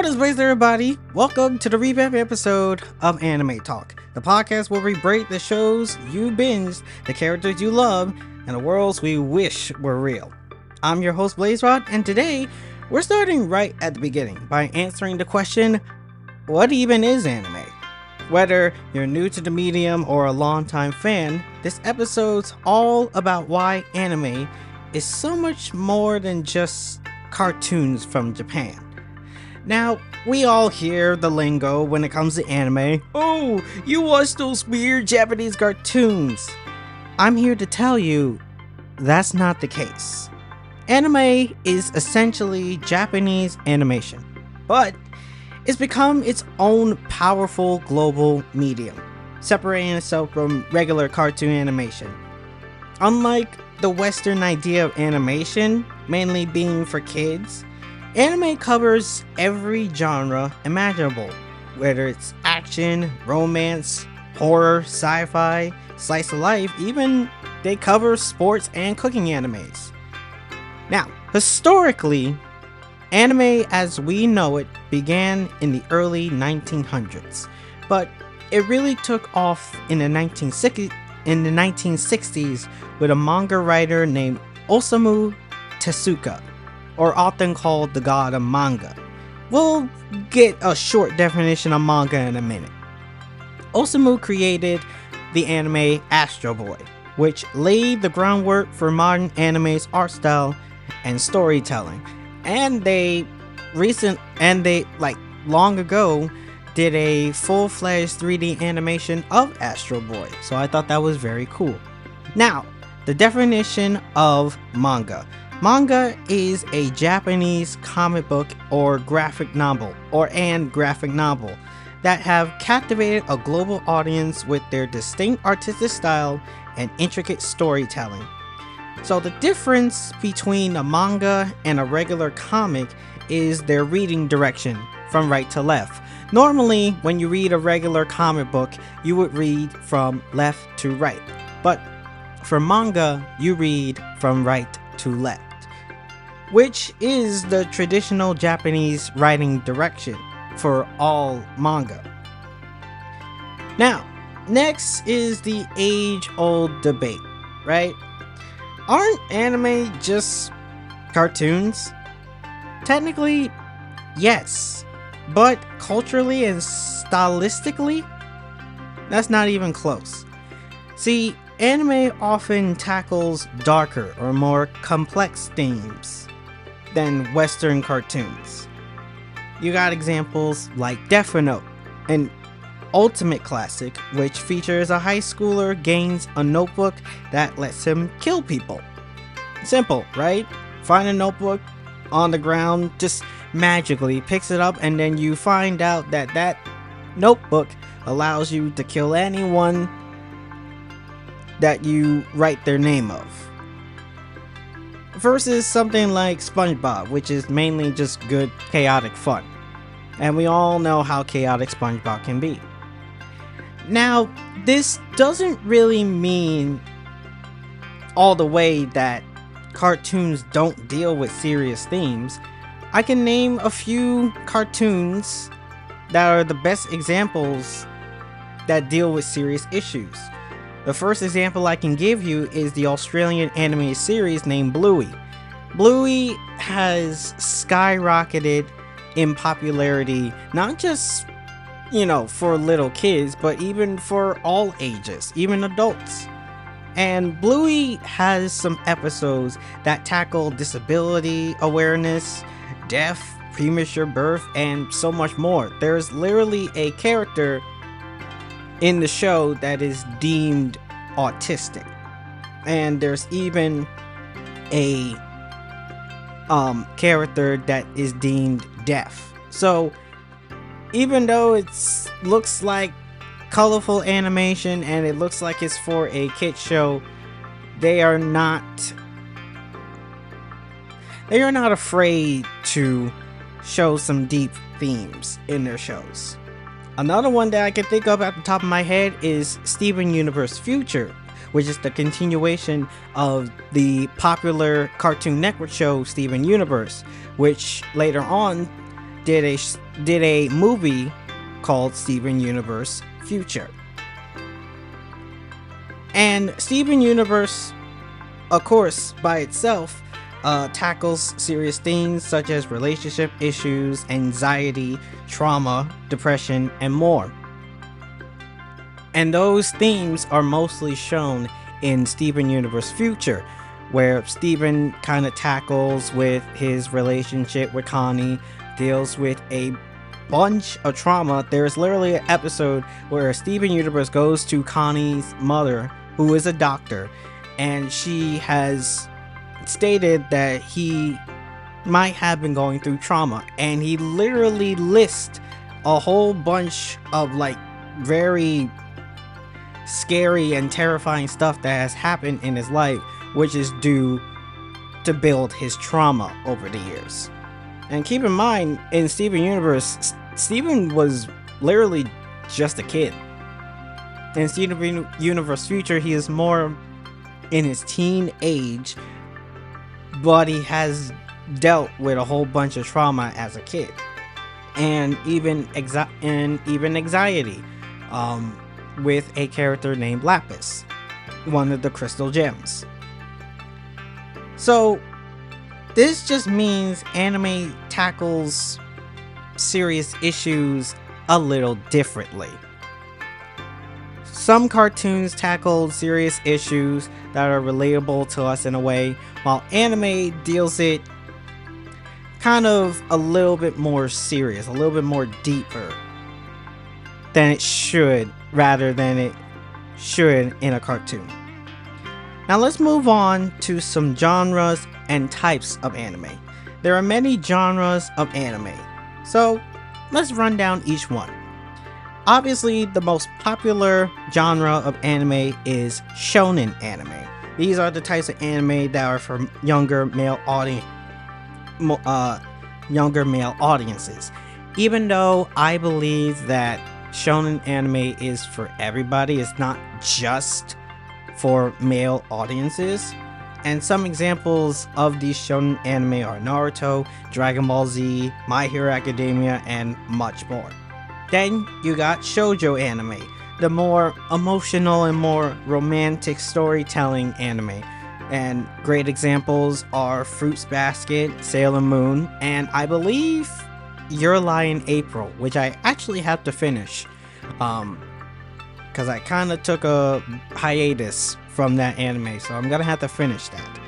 What is Blaze, everybody? Welcome to the revamp episode of Anime Talk, the podcast where we break the shows you binged, the characters you love, and the worlds we wish were real. I'm your host Blaze Rod, and today we're starting right at the beginning by answering the question, what even is anime? Whether you're new to the medium or a longtime fan, this episode's all about why anime is so much more than just cartoons from Japan. Now, we all hear the lingo when it comes to anime. Oh, you watch those weird Japanese cartoons. I'm here to tell you that's not the case. Anime is essentially Japanese animation, but it's become its own powerful global medium, separating itself from regular cartoon animation. Unlike the Western idea of animation, mainly being for kids, anime covers every genre imaginable, whether it's action, romance, horror, sci-fi, slice of life, even they cover sports and cooking animes. Now, historically, anime as we know it began in the early 1900s, but it really took off in the 1960s with a manga writer named Osamu Tezuka, or often called the god of manga. We'll get a short definition of manga in a minute. Osamu created the anime Astro Boy, which laid the groundwork for modern anime's art style and storytelling. And they long ago did a full-fledged 3D animation of Astro Boy, so I thought that was very cool. Now, the definition of manga. Manga is a Japanese comic book or graphic novel that have captivated a global audience with their distinct artistic style and intricate storytelling. So the difference between a manga and a regular comic is their reading direction from right to left. Normally, when you read a regular comic book, you would read from left to right, but for manga, you read from right to left, which is the traditional Japanese writing direction for all manga. Now, next is the age-old debate, right? Aren't anime just cartoons? Technically, yes, but culturally and stylistically, that's not even close. See, anime often tackles darker or more complex themes than Western cartoons. You got examples like Death Note, an ultimate classic which features a high schooler gains a notebook that lets him kill people. Simple, right? Find a notebook on the ground, just magically picks it up, and then you find out that that notebook allows you to kill anyone that you write their name of. Versus something like SpongeBob, which is mainly just good, chaotic fun. And we all know how chaotic SpongeBob can be. Now, this doesn't really mean all the way that cartoons don't deal with serious themes. I can name a few cartoons that are the best examples that deal with serious issues. The first example I can give you is the Australian anime series named Bluey. Bluey has skyrocketed in popularity, not just, for little kids, but even for all ages, even adults. And Bluey has some episodes that tackle disability awareness, death, premature birth, and so much more. There's literally a character in the show that is deemed autistic, and there's even a character that is deemed deaf. So even though it looks like colorful animation and it looks like it's for a kid show, they are not afraid to show some deep themes in their shows. Another one that I can think of at the top of my head is Steven Universe Future, which is the continuation of the popular Cartoon Network show Steven Universe, which later on did a movie called Steven Universe Future. And Steven Universe, of course, by itself, tackles serious themes such as relationship issues, anxiety, trauma, depression, and more. And those themes are mostly shown in Steven Universe Future, where Steven kind of tackles with his relationship with Connie, deals with a bunch of trauma. There's literally an episode where Steven Universe goes to Connie's mother, who is a doctor, and she has stated that he might have been going through trauma, and he literally lists a whole bunch of like very scary and terrifying stuff that has happened in his life, which is due to build his trauma over the years. And keep in mind, in Steven Universe, Steven was literally just a kid. In Steven Universe Future, he is more in his teen age, but he has dealt with a whole bunch of trauma as a kid, and even anxiety, with a character named Lapis, one of the crystal gems. So this just means anime tackles serious issues a little differently. Some cartoons tackle serious issues that are relatable to us in a way, while anime deals it kind of a little bit more serious, a little bit more deeper than it should, rather than it should in a cartoon. Now let's move on to some genres and types of anime. There are many genres of anime, so let's run down each one. Obviously, the most popular genre of anime is shonen anime. These are the types of anime that are for younger male audiences. Even though I believe that shonen anime is for everybody, it's not just for male audiences. And some examples of these shonen anime are Naruto, Dragon Ball Z, My Hero Academia, and much more. Then you got shoujo anime, the more emotional and more romantic storytelling anime. And great examples are Fruits Basket, Sailor Moon, and I believe Your Lie in April, which I actually have to finish, because I kind of took a hiatus from that anime, so I'm gonna have to finish that.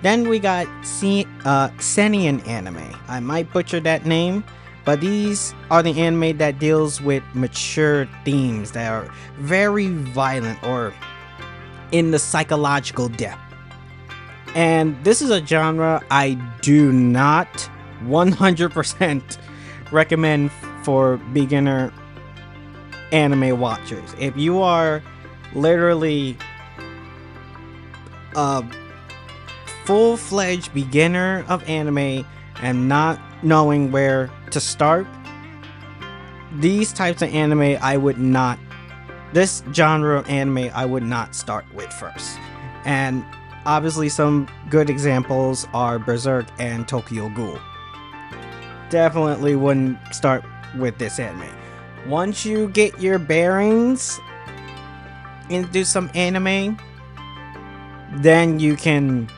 Then we got Seinen anime. I might butcher that name, but these are the anime that deals with mature themes that are very violent or in the psychological depth. And this is a genre I do not 100% recommend for beginner anime watchers. If you are literally a full-fledged beginner of anime and not knowing where to start, these types of anime this genre of anime I would not start with first. And obviously some good examples are Berserk and Tokyo Ghoul. Definitely wouldn't start with this anime. Once you get your bearings into some anime, then you can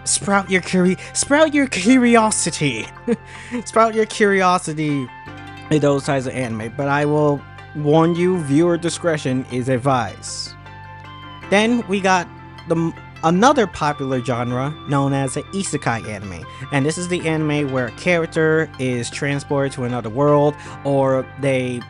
sprout your curiosity sprout your curiosity in those types of anime, but I will warn you, viewer discretion is advised. Then we got another popular genre known as the isekai anime, and this is the anime where a character is transported to another world, or they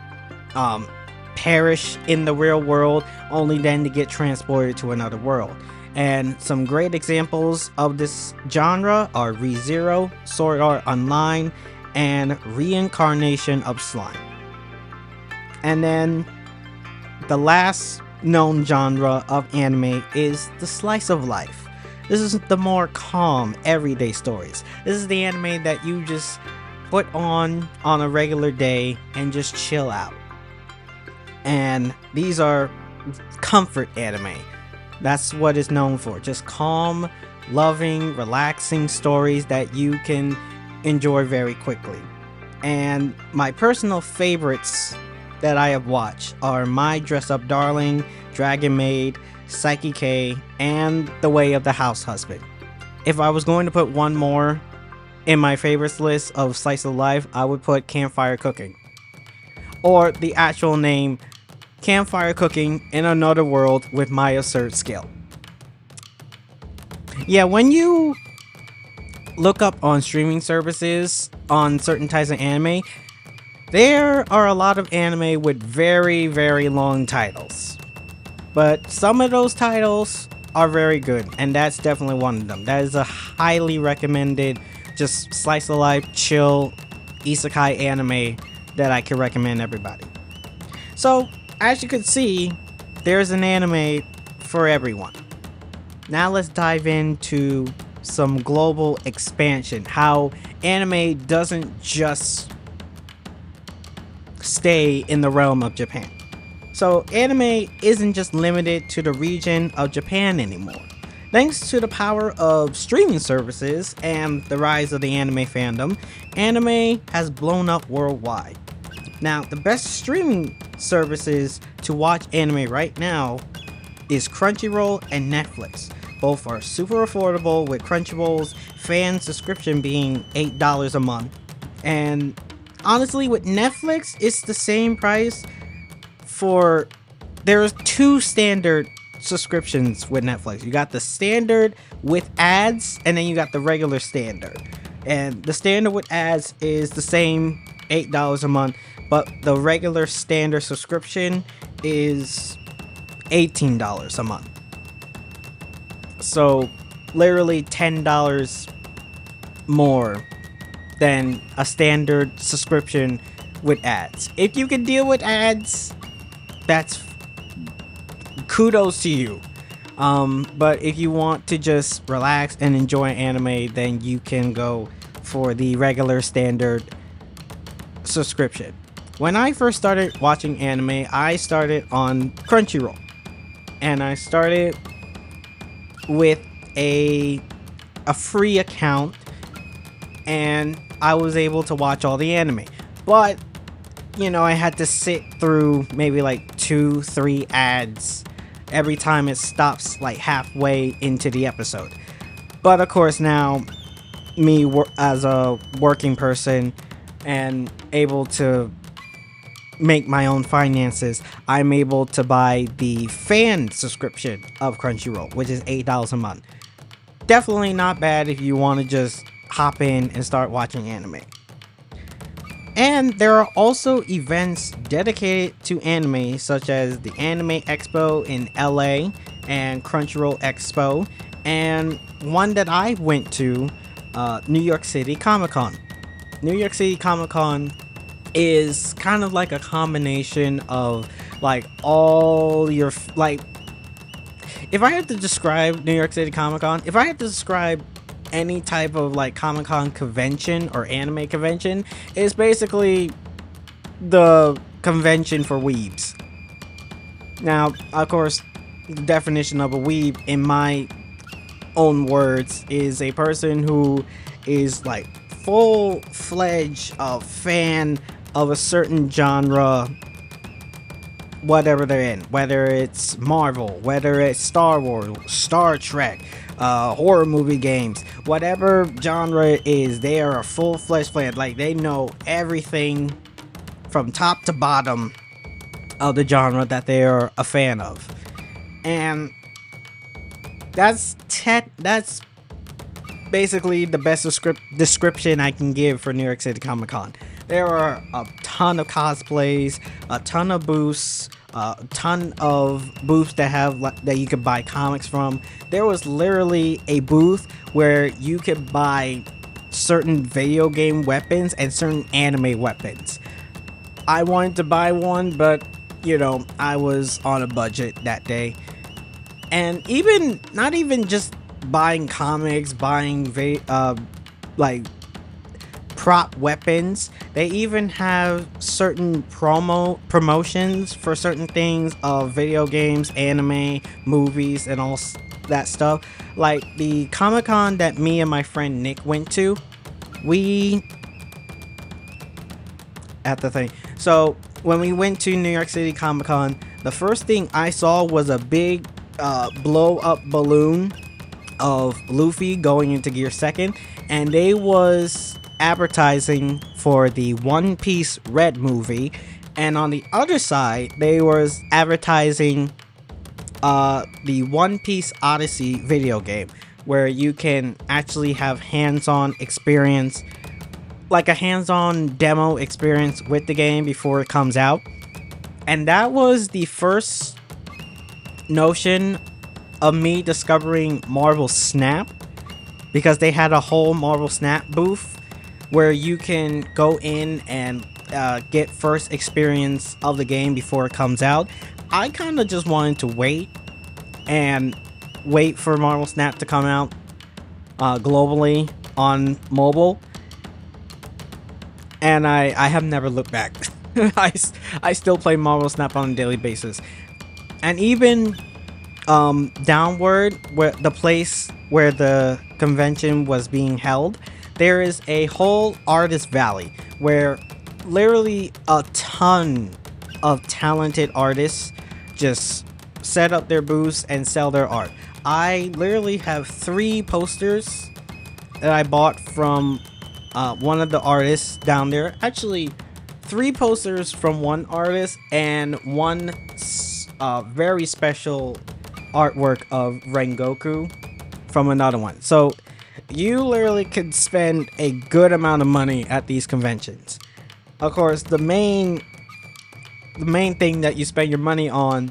perish in the real world only then to get transported to another world. And some great examples of this genre are Re:Zero, Sword Art Online, and Reincarnation of Slime. And then the last known genre of anime is the slice of life. This is the more calm, everyday stories. This is the anime that you just put on a regular day and just chill out. And these are comfort anime. That's what it's known for. Just calm, loving, relaxing stories that you can enjoy very quickly. And my personal favorites that I have watched are My Dress Up Darling, Dragon Maid, Psyche K, and The Way of the House Husband. If I was going to put one more in my favorites list of slice of life, I would put Campfire Cooking. Or the actual name, Campfire Cooking in Another World with My Absurd Skill. Yeah, when you look up on streaming services on certain types of anime, there are a lot of anime with very, very long titles. But some of those titles are very good, and that's definitely one of them. That is a highly recommended, just slice of life, chill, isekai anime that I can recommend everybody. So, as you can see, there's an anime for everyone. Now let's dive into some global expansion, how anime doesn't just stay in the realm of Japan. So anime isn't just limited to the region of Japan anymore. Thanks to the power of streaming services and the rise of the anime fandom, anime has blown up worldwide. Now, the best streaming services to watch anime right now is Crunchyroll and Netflix. Both are super affordable, with Crunchyroll's fan subscription being $8 a month. And honestly, with Netflix, it's the same price for... There's two standard subscriptions with Netflix. You got the standard with ads, and then you got the regular standard. And the standard with ads is the same $8 a month, but the regular standard subscription is $18 a month. So literally $10 more than a standard subscription with ads. If you can deal with ads, that's kudos to you. But if you want to just relax and enjoy anime, then you can go for the regular standard subscription. When I first started watching anime, I started on Crunchyroll, and I started with a free account, and I was able to watch all the anime. But you know, I had to sit through maybe like 2-3 ads every time it stops like halfway into the episode. But of course, now me as a working person and able to make my own finances, I'm able to buy the fan subscription of Crunchyroll, which is $8 a month. Definitely not bad if you want to just hop in and start watching anime. And there are also events dedicated to anime, such as the Anime Expo in LA and Crunchyroll Expo, and one that I went to, New York City Comic Con. New York City Comic Con is kind of like a combination of like all your like, if I had to describe New York City Comic Con, if I had to describe any type of like Comic Con convention or anime convention, is basically the convention for weebs. Now, of course, the definition of a weeb in my own words is a person who is like full-fledged fan of a certain genre, whatever they're in, whether it's Marvel, whether it's Star Wars, Star Trek, horror movie games, whatever genre it is, they are a full-fledged fan. Like, they know everything from top to bottom of the genre that they are a fan of. And that's basically the best description I can give for New York City Comic Con. There are a ton of cosplays, a ton of booths, a ton of booths that have that you could buy comics from. There was literally a booth where you could buy certain video game weapons and certain anime weapons. I wanted to buy one, but you know, I was on a budget that day. And even not even just buying comics, buying like prop weapons, they even have certain promotions for certain things of video games, anime, movies, and all that stuff. Like the Comic-Con that me and my friend Nick went to, we at the thing. So when we went to New York City Comic Con, the first thing I saw was a big blow up balloon of Luffy going into Gear Second, and they was advertising for the One Piece Red movie, and on the other side they was advertising the One Piece Odyssey video game, where you can actually have hands-on experience, like a hands-on demo experience with the game before it comes out. And that was the first notion of me discovering Marvel Snap, because they had a whole Marvel Snap booth where you can go in and get first experience of the game before it comes out. I kind of just wanted to wait for Marvel Snap to come out globally on mobile, and I have never looked back. I still play Marvel Snap on a daily basis, and even downward, where the place where the convention was being held, there is a whole artist valley where literally a ton of talented artists just set up their booths and sell their art. I literally have 3 posters that I bought from one of the artists down there. Actually, 3 posters from one artist and one very special artwork of Rengoku from another one. So you literally could spend a good amount of money at these conventions. Of course, the main thing that you spend your money on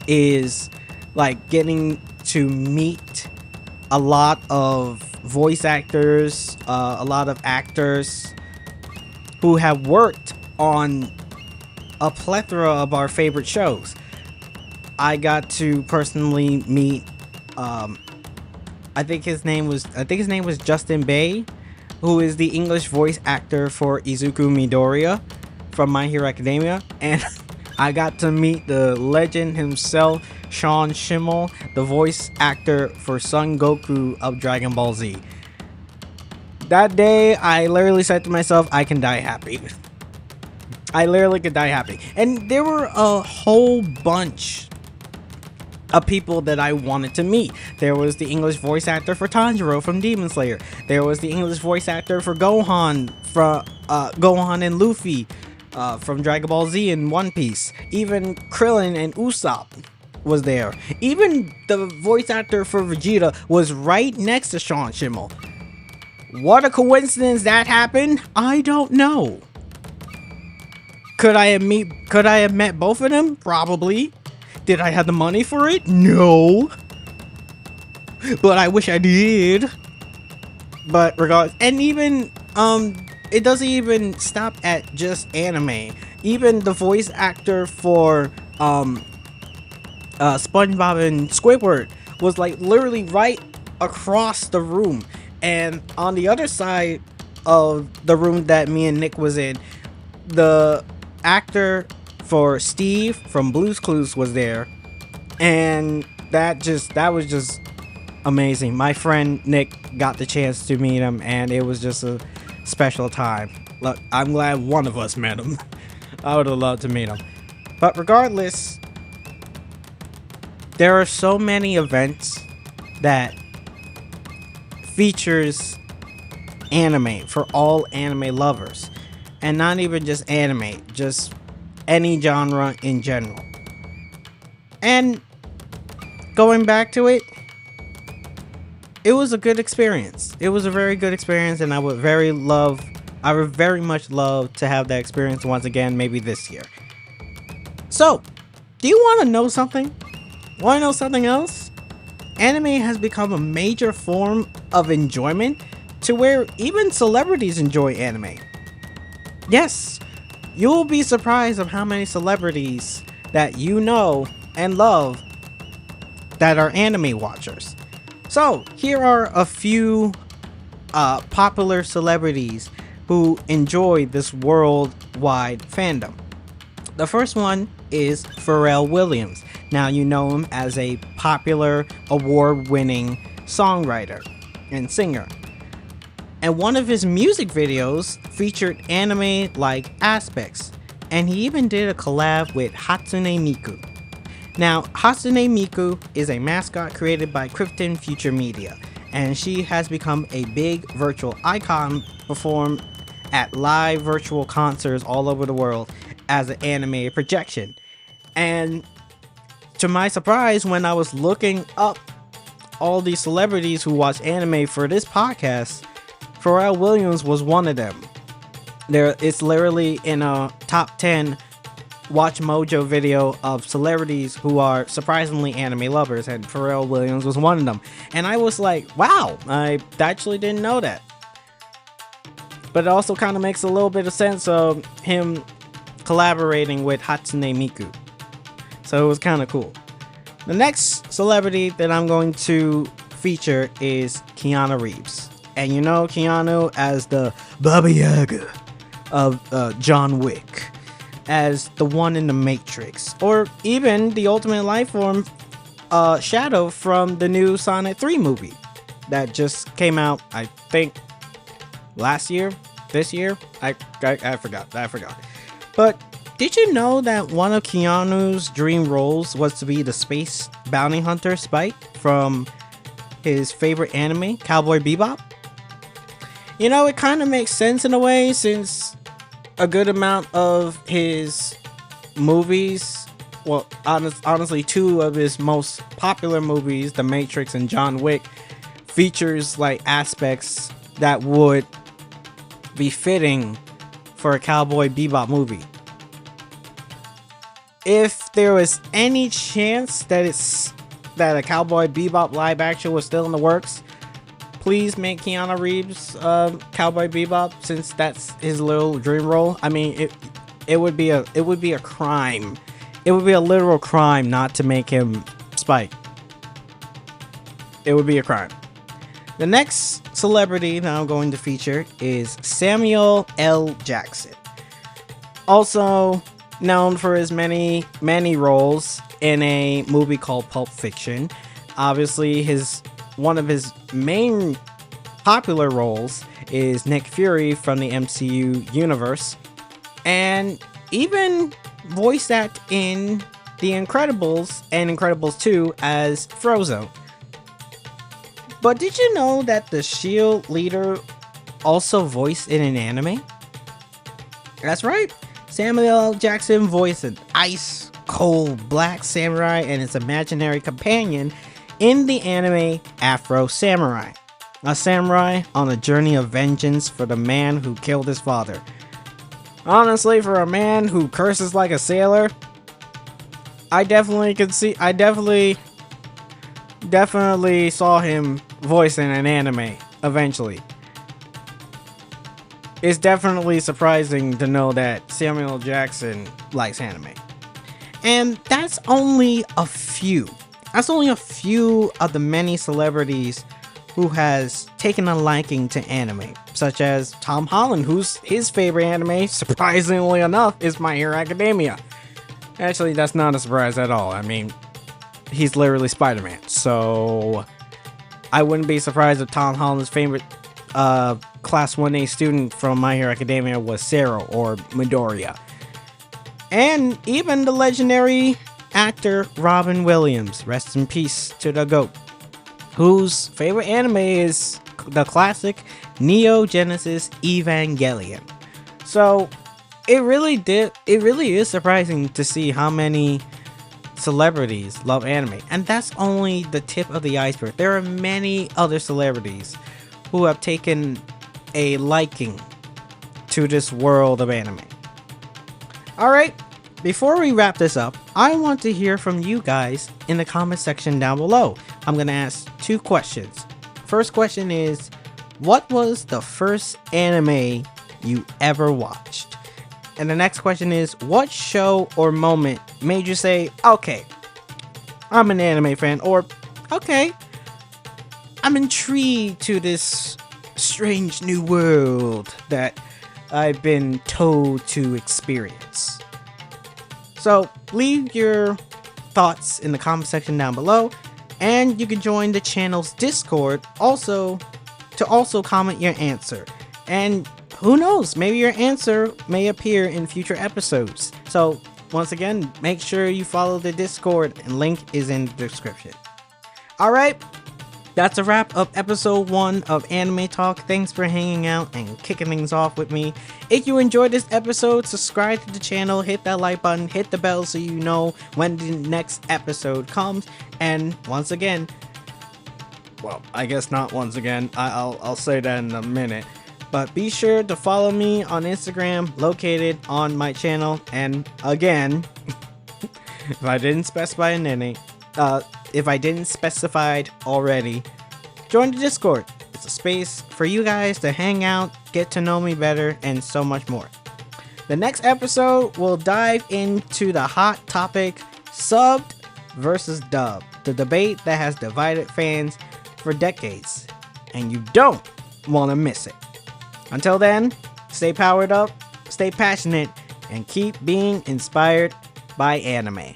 is like getting to meet a lot of voice actors, a lot of actors who have worked on a plethora of our favorite shows. I got to personally meet I think his name was Justin Bay, who is the English voice actor for Izuku Midoriya from My Hero Academia, and I got to meet the legend himself, Sean Schemmel, the voice actor for Son Goku of Dragon Ball Z. That day, I literally said to myself, I can die happy. I literally could die happy. And there were a whole bunch of people that I wanted to meet. There was the English voice actor for Tanjiro from Demon Slayer. There was the English voice actor for Gohan from Gohan and Luffy from Dragon Ball Z and One Piece. Even Krillin and Usopp was there. Even the voice actor for Vegeta was right next to Sean Schemmel. What a coincidence that happened? I don't know. Could I have met both of them? Probably. Did I have the money for it? No. But I wish I did. But regardless, and even it doesn't even stop at just anime. Even the voice actor for SpongeBob and Squidward was like literally right across the room. And on the other side of the room that me and Nick was in, the actor for Steve from Blue's Clues was there, and that was just amazing. My friend Nick got the chance to meet him, and it was just a special time. Look, I'm glad one of us met him. I would have loved to meet him. But regardless, there are so many events that features anime for all anime lovers, and not even just anime, just any genre in general. And going back to it, it was a good experience. It was a very good experience, and I would very much love to have that experience once again, maybe this year. So, do you want to know something? Want to know something else? Anime has become a major form of enjoyment to where even celebrities enjoy anime. Yes, you'll be surprised of how many celebrities that you know and love that are anime watchers. So, here are a few popular celebrities who enjoy this worldwide fandom. The first one is Pharrell Williams. Now, you know him as a popular award-winning songwriter and singer. And one of his music videos featured anime-like aspects, and he even did a collab with Hatsune Miku. Now, Hatsune Miku is a mascot created by Krypton Future Media, and she has become a big virtual icon, performed at live virtual concerts all over the world as an anime projection. And to my surprise, when I was looking up all these celebrities who watch anime for this podcast, Pharrell Williams was one of them. It's literally in a top 10 Watch Mojo video of celebrities who are surprisingly anime lovers, and Pharrell Williams was one of them. And I was like, wow, I actually didn't know that. But it also kind of makes a little bit of sense of him collaborating with Hatsune Miku. So it was kind of cool. The next celebrity that I'm going to feature is Keanu Reeves. And you know Keanu as the Baba Yaga of John Wick, as the one in the Matrix, or even the Ultimate Life Form Shadow from the new Sonic 3 movie that just came out, I think, last year, this year. I forgot. But did you know that one of Keanu's dream roles was to be the space bounty hunter Spike from his favorite anime, Cowboy Bebop? You know, it kind of makes sense in a way, since a good amount of his movies, well, honestly, two of his most popular movies, The Matrix and John Wick, features like aspects that would be fitting for a Cowboy Bebop movie. If there was any chance that a Cowboy Bebop live action was still in the works, please make Keanu Reeves Cowboy Bebop, since that's his little dream role. I mean, it would be a crime. It would be a literal crime not to make him Spike. It would be a crime. The next celebrity that I'm going to feature is Samuel L. Jackson, also known for his many roles in a movie called Pulp Fiction. Obviously, one of his main popular roles is Nick Fury from the MCU universe, and even voiced act in The Incredibles and Incredibles 2 as Frozone. But did you know that the SHIELD leader also voiced in an anime? That's right, Samuel L. Jackson voiced an ice cold black samurai and its imaginary companion in the anime Afro Samurai, a samurai on a journey of vengeance for the man who killed his father. Honestly, for a man who curses like a sailor, I definitely saw him voicing an anime eventually. It's definitely surprising to know that Samuel L. Jackson likes anime. And that's only a few of the many celebrities who has taken a liking to anime, such as Tom Holland, his favorite anime, surprisingly enough, is My Hero Academia. Actually, that's not a surprise at all. I mean, he's literally Spider-Man, so I wouldn't be surprised if Tom Holland's favorite Class 1A student from My Hero Academia was Sarah or Midoriya. And even the legendary actor Robin Williams, rest in peace to the GOAT, whose favorite anime is the classic Neo Genesis Evangelion. So it really is surprising to see how many celebrities love anime, and that's only the tip of the iceberg. There are many other celebrities who have taken a liking to this world of anime. Alright, before we wrap this up, I want to hear from you guys in the comment section down below. I'm going to ask 2 questions. First question is, what was the first anime you ever watched? And the next question is, what show or moment made you say, okay, I'm an anime fan, or okay, I'm intrigued to this strange new world that I've been told to experience? So leave your thoughts in the comment section down below, and you can join the channel's Discord also to also comment your answer. And who knows, maybe your answer may appear in future episodes. So once again, make sure you follow the Discord, and link is in the description. Alright, that's a wrap of episode 1 of Anime Talk. Thanks for hanging out and kicking things off with me. If you enjoyed this episode, subscribe to the channel, hit that like button, hit the bell so you know when the next episode comes. And once again, well, I guess not once again, I'll say that in a minute. But be sure to follow me on Instagram, located on my channel. And again, if I didn't specify already, join the Discord. It's a space for you guys to hang out, get to know me better, and so much more. The next episode will dive into the hot topic, subbed versus dubbed, the debate that has divided fans for decades, and you don't want to miss it. Until then, stay powered up, stay passionate, and keep being inspired by anime.